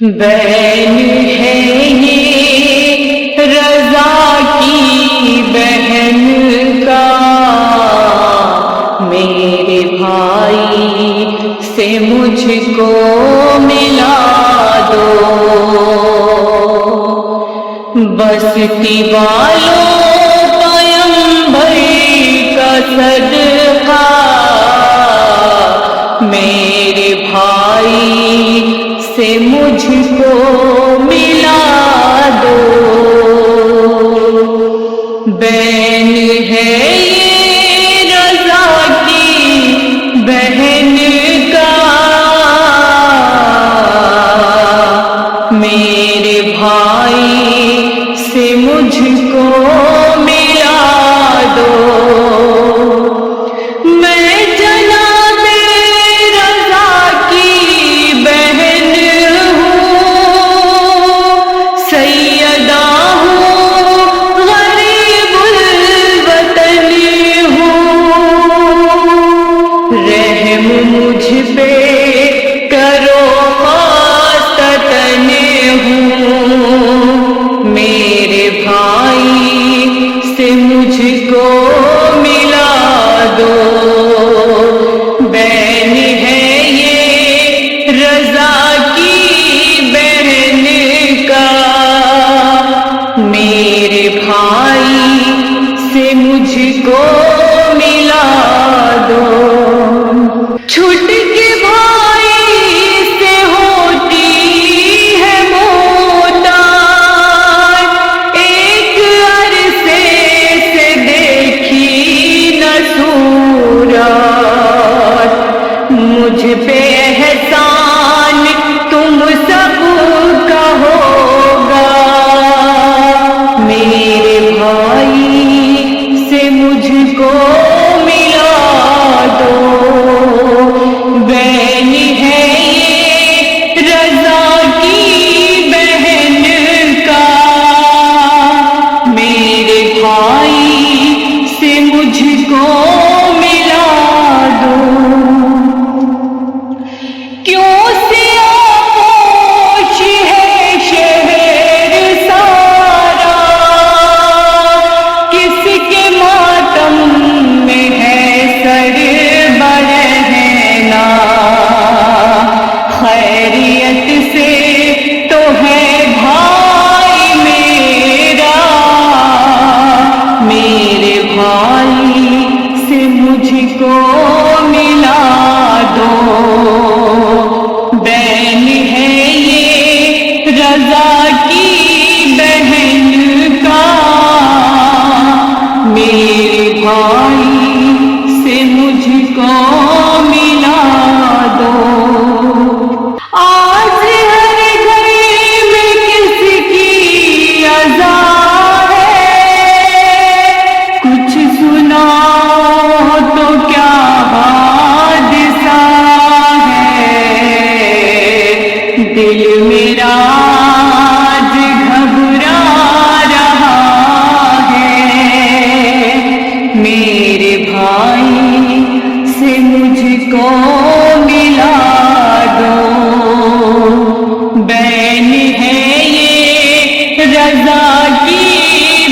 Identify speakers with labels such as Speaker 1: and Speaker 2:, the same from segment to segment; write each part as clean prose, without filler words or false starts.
Speaker 1: بین ہے یہ رضا کی بہن کا، میرے بھائی سے مجھ کو ملا دو، بستی والوں پیمبر کا صدقہ میرے بھائی سے مجھ کو ملا دو، بین ہے یہ رضا کی بہن کا، میرے بھائی سے مجھ کو ملا دو، مجھ پہ کرو خاصتن ہوں، میرے بھائی سے مجھ کو ملا دو، بین ہے یہ رضا کی بہن کا، میرے بھائی سے مجھ کو ملا دو، چھٹ کے بھائی سے ہوتی ہے موت، ایک عرصے سے دیکھی نہ صورت، مجھ پہ احسان تم سب کا ہوگا، میرے بھائی سے مجھ کو ملا دو، بین ہے یہ رضا کی بہن کا، میرے بھائی سے مجھ کو ملا دو، کیوں سیاہپوش ہے شہر سارا، کس کے ماتم میں ہے سر برہنا، خیریت سے تو ہے بھائی میرا، میرے بھائی سے مجھ کو ملا دو، بین ہے یہ رضا کی بہن کا، میرے بھائی سے مجھ کو ملا دو، آج ہر گھر میں کس کی اذا ہے، کچھ سنا تو کیا حادثہ ہے، دل میرا آج گھبرا رہا ہے، میرے بھائی سے مجھ کو ملا دو، بین ہے یہ رضا کی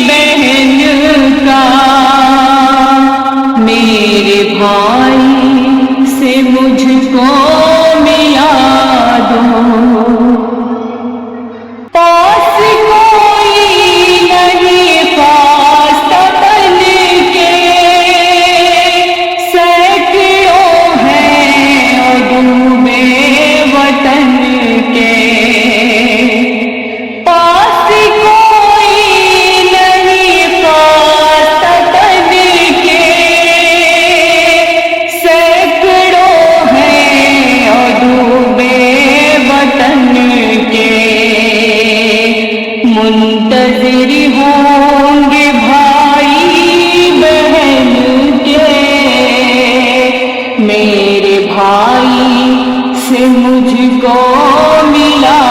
Speaker 1: بہن کا، میرے بھائی سے مجھ کو ملا دو، پاس کوئی نہیں خاصتن کے، سینکڑوں ہیں عدومِ وطن کے، پاس کوئی نہیں خاصتن کے، سینکڑوں ہیں عدومِ وطن کے، منتظر ہوں گے بھائی بہن کے، میرے بھائی سے مجھ کو ملا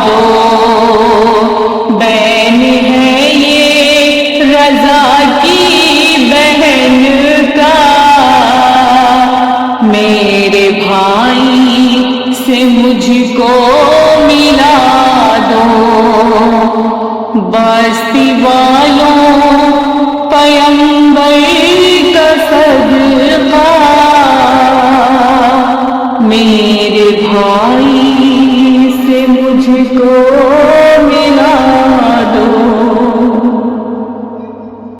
Speaker 1: دو، بین ہے یہ رضا کی بہن کا، میرے بھائی سے مجھ کو ملا بستی والوں پیمبر کا صدقہ، میرے بھائی سے مجھ کو